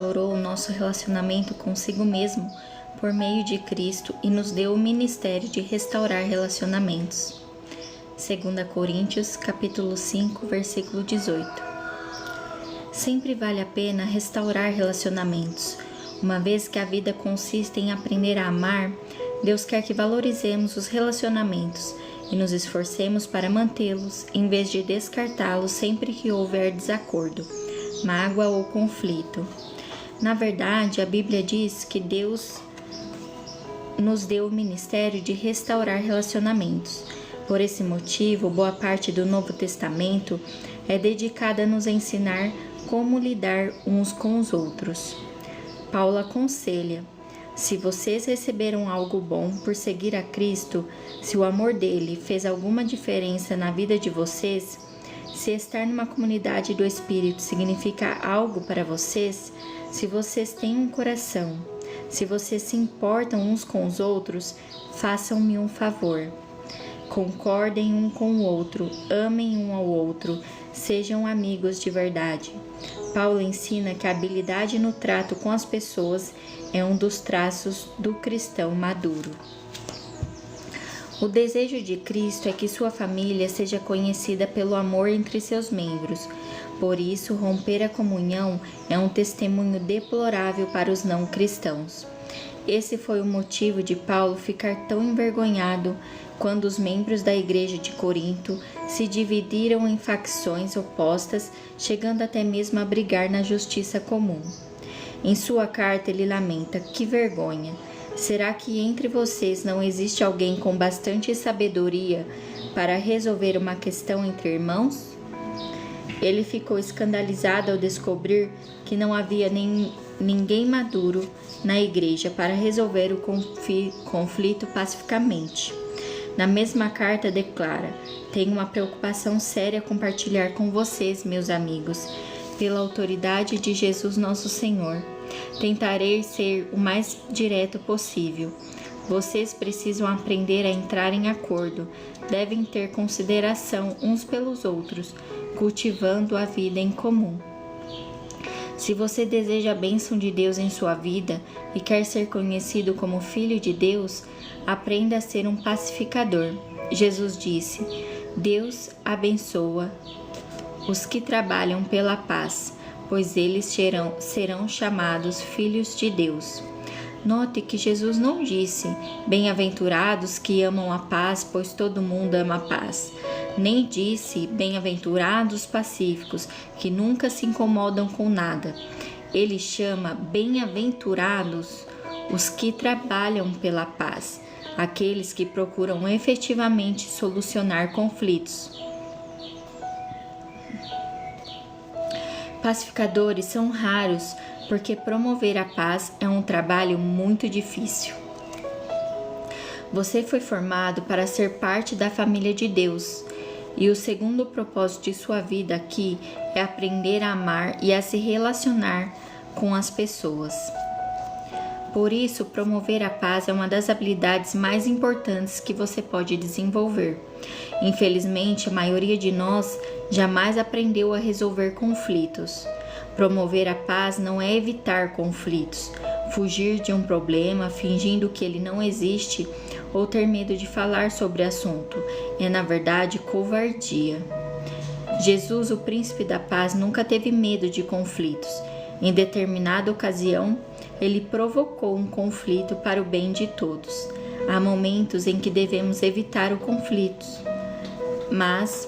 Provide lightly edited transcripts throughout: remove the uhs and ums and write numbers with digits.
restaurou o nosso relacionamento consigo mesmo por meio de Cristo e nos deu o ministério de restaurar relacionamentos. 2 Coríntios, capítulo 5, versículo 18. Sempre vale a pena restaurar relacionamentos. Uma vez que a vida consiste em aprender a amar, Deus quer que valorizemos os relacionamentos e nos esforcemos para mantê-los, em vez de descartá-los sempre que houver desacordo, mágoa ou conflito. Na verdade, a Bíblia diz que Deus nos deu o ministério de restaurar relacionamentos. Por esse motivo, boa parte do Novo Testamento é dedicada a nos ensinar como lidar uns com os outros. Paulo aconselha: se vocês receberam algo bom por seguir a Cristo, se o amor dele fez alguma diferença na vida de vocês, se estar numa comunidade do Espírito significa algo para vocês, se vocês têm um coração, se vocês se importam uns com os outros, façam-me um favor. Concordem um com o outro, amem um ao outro, sejam amigos de verdade. Paulo ensina que a habilidade no trato com as pessoas é um dos traços do cristão maduro. O desejo de Cristo é que sua família seja conhecida pelo amor entre seus membros. Por isso, romper a comunhão é um testemunho deplorável para os não cristãos. Esse foi o motivo de Paulo ficar tão envergonhado quando os membros da igreja de Corinto se dividiram em facções opostas, chegando até mesmo a brigar na justiça comum. Em sua carta, ele lamenta: que vergonha! Será que entre vocês não existe alguém com bastante sabedoria para resolver uma questão entre irmãos? Ele ficou escandalizado ao descobrir que não havia ninguém maduro na igreja para resolver o conflito pacificamente. Na mesma carta declara: tenho uma preocupação séria a compartilhar com vocês, meus amigos, pela autoridade de Jesus nosso Senhor. Tentarei ser o mais direto possível. Vocês precisam aprender a entrar em acordo, devem ter consideração uns pelos outros, cultivando a vida em comum. Se você deseja a bênção de Deus em sua vida e quer ser conhecido como filho de Deus, aprenda a ser um pacificador. Jesus disse: Deus abençoa os que trabalham pela paz, pois eles serão chamados filhos de Deus. Note que Jesus não disse: bem-aventurados que amam a paz, pois todo mundo ama a paz. Nem disse: bem-aventurados pacíficos, que nunca se incomodam com nada. Ele chama bem-aventurados os que trabalham pela paz, aqueles que procuram efetivamente solucionar conflitos. Pacificadores são raros, porque promover a paz é um trabalho muito difícil. Você foi formado para ser parte da família de Deus, e o segundo propósito de sua vida aqui é aprender a amar e a se relacionar com as pessoas. Por isso, promover a paz é uma das habilidades mais importantes que você pode desenvolver. Infelizmente, a maioria de nós jamais aprendeu a resolver conflitos. Promover a paz não é evitar conflitos, fugir de um problema fingindo que ele não existe ou ter medo de falar sobre o assunto. É, na verdade, covardia. Jesus, o príncipe da paz, nunca teve medo de conflitos. Em determinada ocasião, ele provocou um conflito para o bem de todos. Há momentos em que devemos evitar o conflito, mas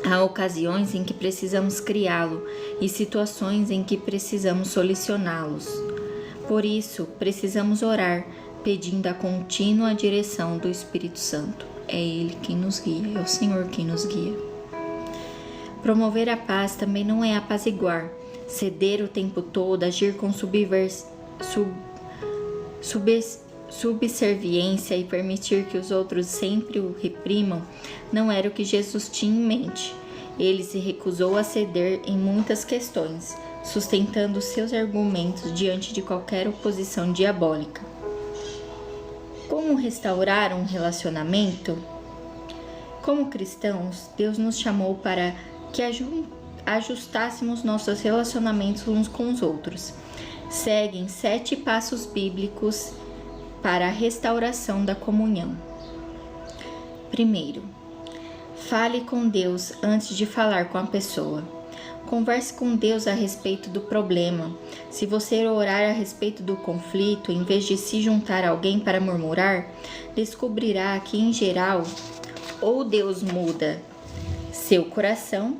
há ocasiões em que precisamos criá-lo e situações em que precisamos solucioná-los. Por isso, precisamos orar, pedindo a contínua direção do Espírito Santo. É Ele quem nos guia, é o Senhor quem nos guia. Promover a paz também não é apaziguar, ceder o tempo todo, agir com subserviência e permitir que os outros sempre o reprimam, não era o que Jesus tinha em mente. Ele se recusou a ceder em muitas questões, sustentando seus argumentos diante de qualquer oposição diabólica. Como restaurar um relacionamento? Como cristãos, Deus nos chamou para que ajustássemos nossos relacionamentos uns com os outros. Seguem 7 passos bíblicos para a restauração da comunhão. Primeiro, fale com Deus antes de falar com a pessoa. Converse com Deus a respeito do problema. Se você orar a respeito do conflito, em vez de se juntar a alguém para murmurar, descobrirá que, em geral, ou Deus muda seu coração,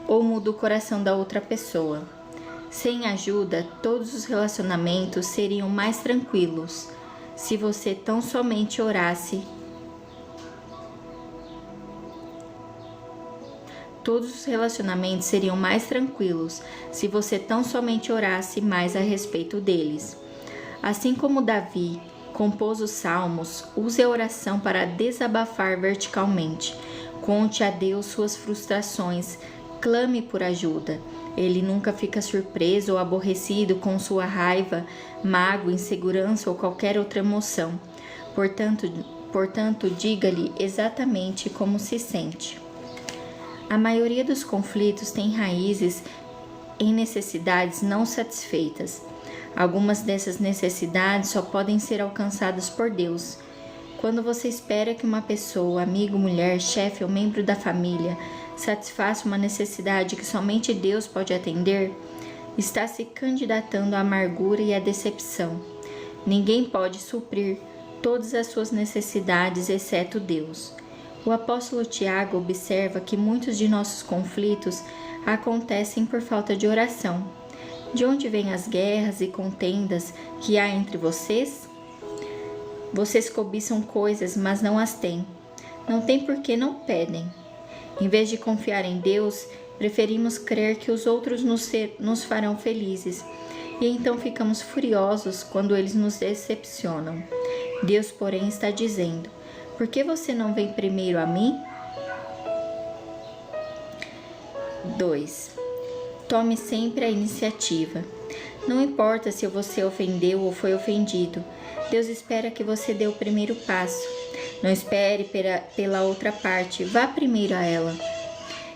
ou muda o coração da outra pessoa. Sem ajuda, todos os relacionamentos seriam mais tranquilos se você tão somente orasse. Todos os relacionamentos seriam mais tranquilos se você tão somente orasse mais a respeito deles. Assim como Davi compôs os salmos, use a oração para desabafar verticalmente. Conte a Deus suas frustrações, clame por ajuda. Ele nunca fica surpreso ou aborrecido com sua raiva, mágoa, insegurança ou qualquer outra emoção. Portanto, diga-lhe exatamente como se sente. A maioria dos conflitos tem raízes em necessidades não satisfeitas. Algumas dessas necessidades só podem ser alcançadas por Deus. Quando você espera que uma pessoa, amigo, mulher, chefe ou membro da família, satisfaça uma necessidade que somente Deus pode atender, está se candidatando à amargura e à decepção. Ninguém pode suprir todas as suas necessidades exceto Deus. O apóstolo Tiago observa que muitos de nossos conflitos acontecem por falta de oração. De onde vêm as guerras e contendas que há entre vocês? Vocês cobiçam coisas, mas não as têm. Não têm porque não pedem. Em vez de confiar em Deus, preferimos crer que os outros nos farão felizes. E então ficamos furiosos quando eles nos decepcionam. Deus, porém, está dizendo: por que você não vem primeiro a mim? 2. Tome sempre a iniciativa. Não importa se você ofendeu ou foi ofendido. Deus espera que você dê o primeiro passo. Não espere pela outra parte. Vá primeiro a ela.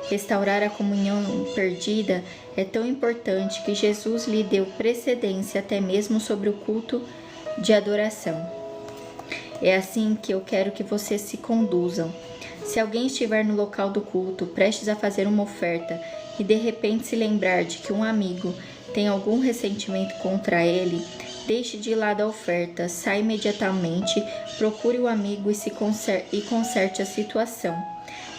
Restaurar a comunhão perdida é tão importante que Jesus lhe deu precedência até mesmo sobre o culto de adoração. É assim que eu quero que vocês se conduzam. Se alguém estiver no local do culto, prestes a fazer uma oferta, e de repente se lembrar de que um amigo tem algum ressentimento contra ele, deixe de lado a oferta, saia imediatamente, procure o amigo e conserte a situação.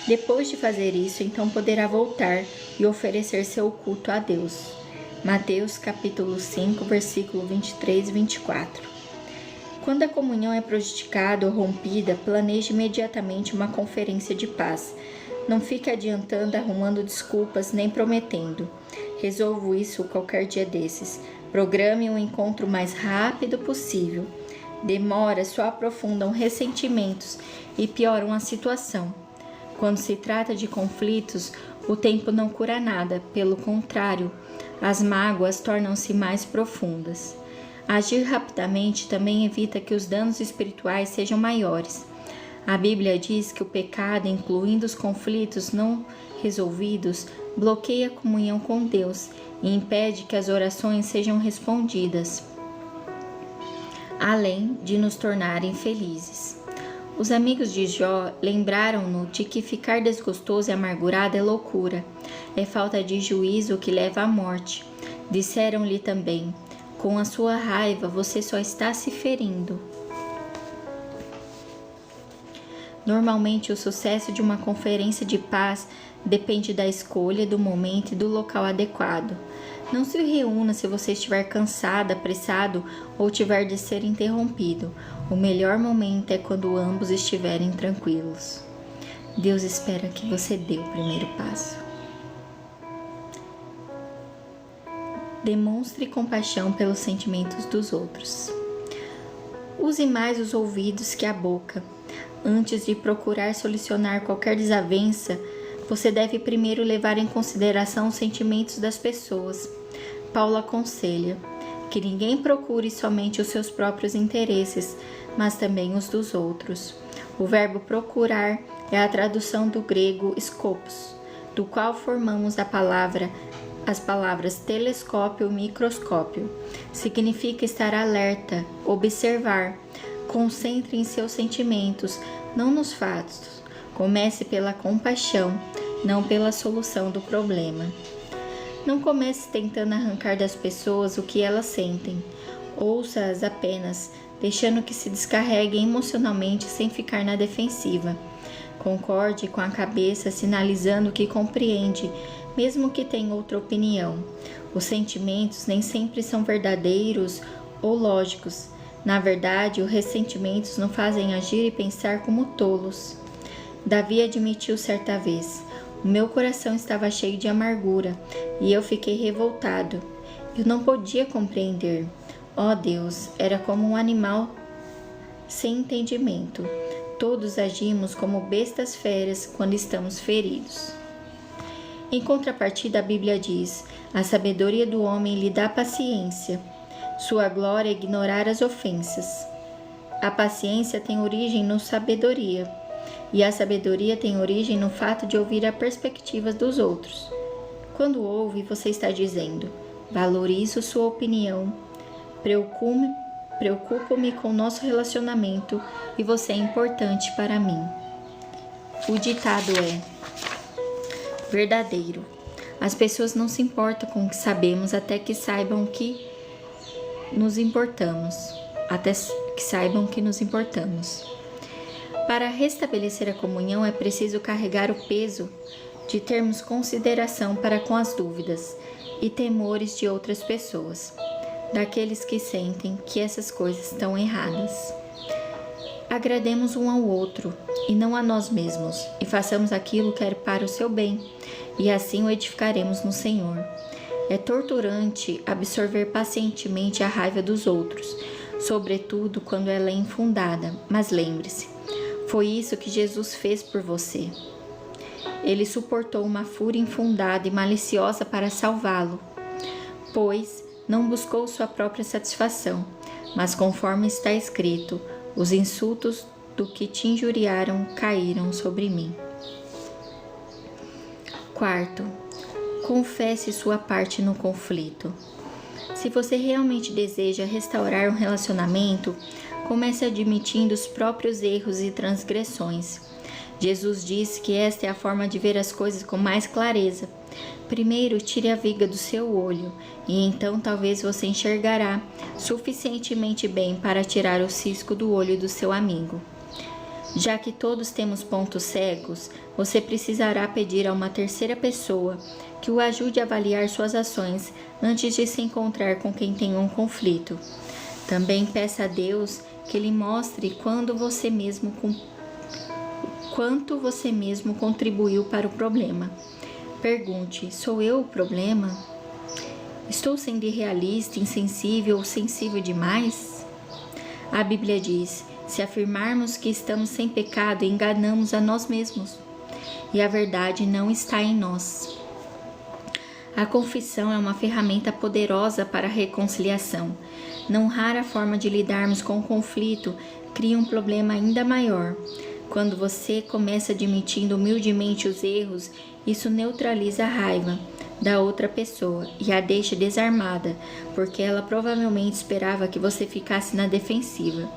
Depois de fazer isso, então poderá voltar e oferecer seu culto a Deus. Mateus capítulo 5, versículo 23 e 24. Quando a comunhão é prejudicada ou rompida, planeje imediatamente uma conferência de paz. Não fique adiantando, arrumando desculpas, nem prometendo. Resolvo isso qualquer dia desses. Programe um encontro o mais rápido possível. Demoras só aprofundam ressentimentos e pioram a situação. Quando se trata de conflitos, o tempo não cura nada, pelo contrário, as mágoas tornam-se mais profundas. Agir rapidamente também evita que os danos espirituais sejam maiores. A Bíblia diz que o pecado, incluindo os conflitos não resolvidos, bloqueia a comunhão com Deus e impede que as orações sejam respondidas, além de nos tornarem felizes. Os amigos de Jó lembraram-no de que ficar desgostoso e amargurado é loucura, é falta de juízo que leva à morte. Disseram-lhe também: com a sua raiva você só está se ferindo. Normalmente, o sucesso de uma conferência de paz depende da escolha, do momento e do local adequado. Não se reúna se você estiver cansado, apressado ou tiver de ser interrompido. O melhor momento é quando ambos estiverem tranquilos. Deus espera que você dê o primeiro passo. Demonstre compaixão pelos sentimentos dos outros. Use mais os ouvidos que a boca. Antes de procurar solucionar qualquer desavença, você deve primeiro levar em consideração os sentimentos das pessoas. Paulo aconselha que ninguém procure somente os seus próprios interesses, mas também os dos outros. O verbo procurar é a tradução do grego skopos, do qual formamos as palavras telescópio e microscópio. Significa estar alerta, observar. Concentre em seus sentimentos, não nos fatos. Comece pela compaixão, não pela solução do problema. Não comece tentando arrancar das pessoas o que elas sentem. Ouça-as apenas, deixando que se descarreguem emocionalmente sem ficar na defensiva. Concorde com a cabeça, sinalizando que compreende, mesmo que tenha outra opinião. Os sentimentos nem sempre são verdadeiros ou lógicos. Na verdade, os ressentimentos nos fazem agir e pensar como tolos. Davi admitiu certa vez: o meu coração estava cheio de amargura e eu fiquei revoltado. Eu não podia compreender. Ó Deus, era como um animal sem entendimento. Todos agimos como bestas feras quando estamos feridos. Em contrapartida, a Bíblia diz: a sabedoria do homem lhe dá paciência. Sua glória é ignorar as ofensas. A paciência tem origem na sabedoria, e a sabedoria tem origem no fato de ouvir a perspectiva dos outros. Quando ouve, você está dizendo: valorizo sua opinião, preocupo-me com o nosso relacionamento e você é importante para mim. O ditado é verdadeiro. As pessoas não se importam com o que sabemos até que saibam que nos importamos. Para restabelecer a comunhão é preciso carregar o peso de termos consideração para com as dúvidas e temores de outras pessoas, daqueles que sentem que essas coisas estão erradas. Agrademos um ao outro e não a nós mesmos, e façamos aquilo que é para o seu bem, e assim o edificaremos no Senhor. É torturante absorver pacientemente a raiva dos outros, sobretudo quando ela é infundada, mas lembre-se, foi isso que Jesus fez por você. Ele suportou uma fúria infundada e maliciosa para salvá-lo, pois não buscou sua própria satisfação, mas conforme está escrito, os insultos do que te injuriaram caíram sobre mim. Quarto, confesse sua parte no conflito. Se você realmente deseja restaurar um relacionamento, comece admitindo os próprios erros e transgressões. Jesus disse que esta é a forma de ver as coisas com mais clareza. Primeiro, tire a viga do seu olho, e então talvez você enxergará suficientemente bem para tirar o cisco do olho do seu amigo. Já que todos temos pontos cegos, você precisará pedir a uma terceira pessoa que o ajude a avaliar suas ações antes de se encontrar com quem tem um conflito. Também peça a Deus que lhe mostre quanto você mesmo contribuiu para o problema. Pergunte: sou eu o problema? Estou sendo irrealista, insensível ou sensível demais? A Bíblia diz: se afirmarmos que estamos sem pecado, enganamos a nós mesmos, e a verdade não está em nós. A confissão é uma ferramenta poderosa para a reconciliação. Não rara forma de lidarmos com o conflito cria um problema ainda maior. Quando você começa admitindo humildemente os erros, isso neutraliza a raiva da outra pessoa e a deixa desarmada, porque ela provavelmente esperava que você ficasse na defensiva.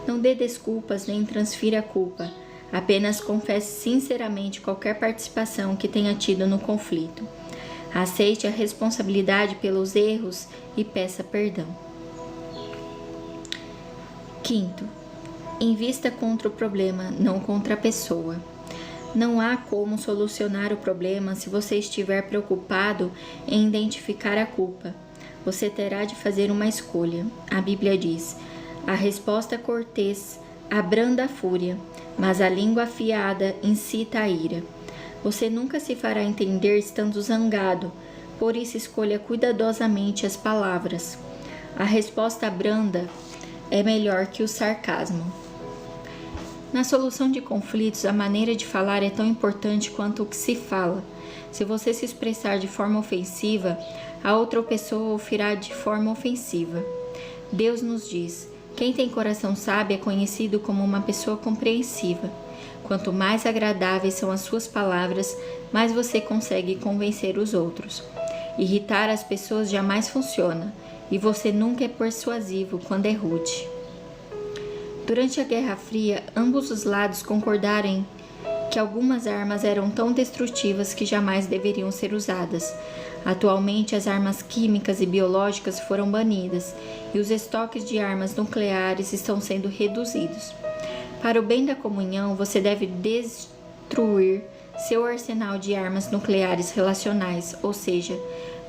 Não dê desculpas nem transfira a culpa. Apenas confesse sinceramente qualquer participação que tenha tido no conflito. Aceite a responsabilidade pelos erros e peça perdão. Quinto, invista contra o problema, não contra a pessoa. Não há como solucionar o problema se você estiver preocupado em identificar a culpa. Você terá de fazer uma escolha. A Bíblia diz: a resposta cortês abranda a fúria, mas a língua afiada incita a ira. Você nunca se fará entender estando zangado, por isso escolha cuidadosamente as palavras. A resposta branda é melhor que o sarcasmo. Na solução de conflitos, a maneira de falar é tão importante quanto o que se fala. Se você se expressar de forma ofensiva, a outra pessoa o fará de forma ofensiva. Deus nos diz: quem tem coração sábio é conhecido como uma pessoa compreensiva. Quanto mais agradáveis são as suas palavras, mais você consegue convencer os outros. Irritar as pessoas jamais funciona, e você nunca é persuasivo quando é rude. Durante a Guerra Fria, ambos os lados concordaram que algumas armas eram tão destrutivas que jamais deveriam ser usadas. Atualmente, as armas químicas e biológicas foram banidas e os estoques de armas nucleares estão sendo reduzidos. Para o bem da comunhão, você deve destruir seu arsenal de armas nucleares relacionais, ou seja,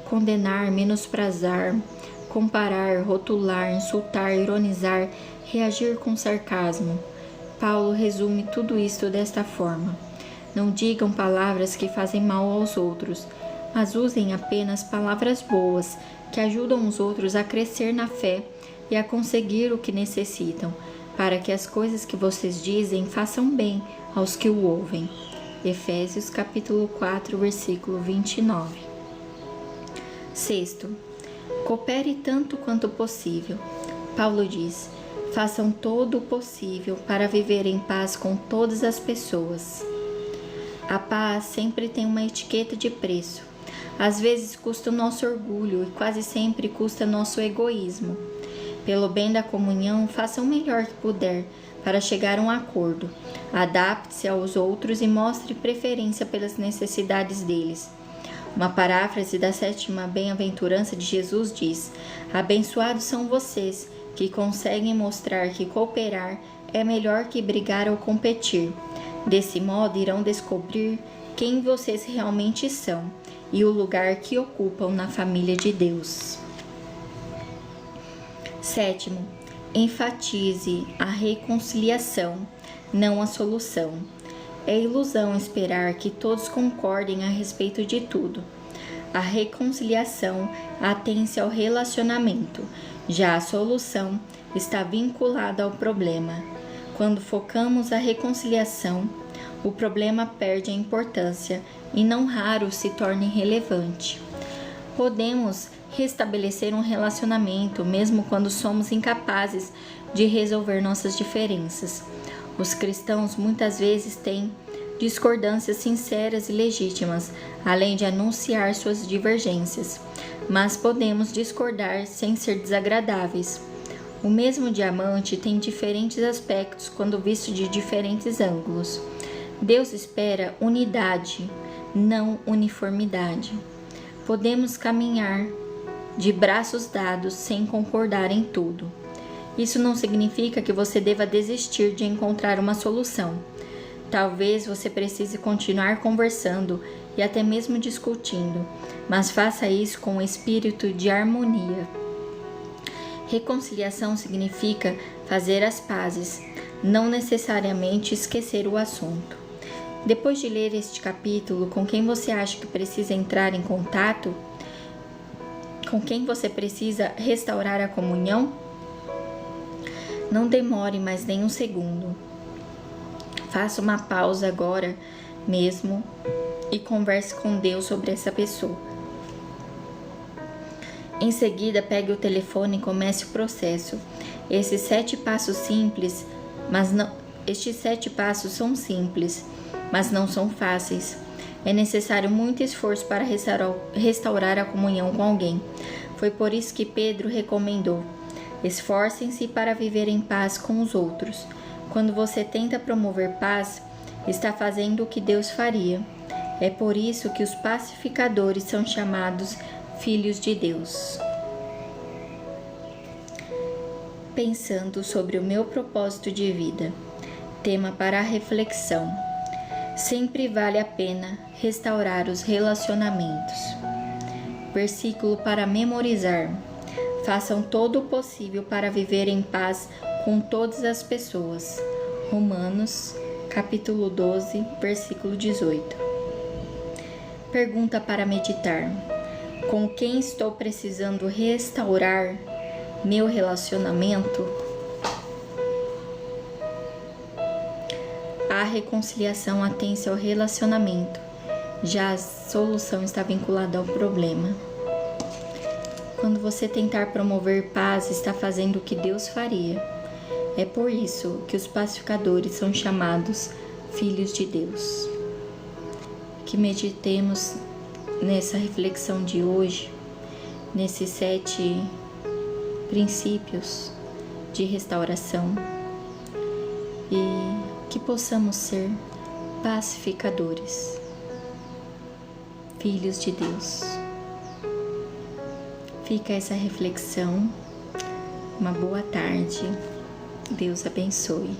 condenar, menosprezar, comparar, rotular, insultar, ironizar, reagir com sarcasmo. Paulo resume tudo isto desta forma: não digam palavras que fazem mal aos outros, mas usem apenas palavras boas que ajudam os outros a crescer na fé e a conseguir o que necessitam, para que as coisas que vocês dizem façam bem aos que o ouvem. Efésios capítulo 4, versículo 29. Sexto, coopere tanto quanto possível. Paulo diz: façam todo o possível para viver em paz com todas as pessoas. A paz sempre tem uma etiqueta de preço. Às vezes custa o nosso orgulho e quase sempre custa nosso egoísmo. Pelo bem da comunhão, faça o melhor que puder para chegar a um acordo. Adapte-se aos outros e mostre preferência pelas necessidades deles. Uma paráfrase da 7ª bem-aventurança de Jesus diz: abençoados são vocês que conseguem mostrar que cooperar é melhor que brigar ou competir. Desse modo, irão descobrir quem vocês realmente são e o lugar que ocupam na família de Deus. Sétimo, enfatize a reconciliação, não a solução. É ilusão esperar que todos concordem a respeito de tudo. A reconciliação atém-se ao relacionamento, já a solução está vinculada ao problema. Quando focamos a reconciliação, o problema perde a importância e não raro se torna irrelevante. Podemos restabelecer um relacionamento mesmo quando somos incapazes de resolver nossas diferenças. Os cristãos muitas vezes têm discordâncias sinceras e legítimas, além de anunciar suas divergências, mas podemos discordar sem ser desagradáveis. O mesmo diamante tem diferentes aspectos quando visto de diferentes ângulos. Deus espera unidade, não uniformidade. Podemos caminhar de braços dados sem concordar em tudo. Isso não significa que você deva desistir de encontrar uma solução. Talvez você precise continuar conversando e até mesmo discutindo, mas faça isso com um espírito de harmonia. Reconciliação significa fazer as pazes, não necessariamente esquecer o assunto. Depois de ler este capítulo, com quem você acha que precisa entrar em contato? Com quem você precisa restaurar a comunhão? Não demore mais nem um segundo. Faça uma pausa agora mesmo e converse com Deus sobre essa pessoa. Em seguida, pegue o telefone e comece o processo. Estes 7 passos são simples, mas não são fáceis. É necessário muito esforço para restaurar a comunhão com alguém. Foi por isso que Pedro recomendou: esforcem-se para viver em paz com os outros. Quando você tenta promover paz, está fazendo o que Deus faria. É por isso que os pacificadores são chamados filhos de Deus. Pensando sobre o meu propósito de vida. Tema para a reflexão. Sempre vale a pena restaurar os relacionamentos. Versículo para memorizar. Façam todo o possível para viver em paz com todas as pessoas. Romanos, capítulo 12, versículo 18. Pergunta para meditar. Com quem estou precisando restaurar meu relacionamento? A reconciliação atém-se ao relacionamento, já a solução está vinculada ao problema. Quando você tentar promover paz, está fazendo o que Deus faria. É por isso que os pacificadores são chamados filhos de Deus. Que meditemos nessa reflexão de hoje, nesses 7 princípios de restauração e que possamos ser pacificadores, filhos de Deus. Fica essa reflexão. Uma boa tarde. Deus abençoe.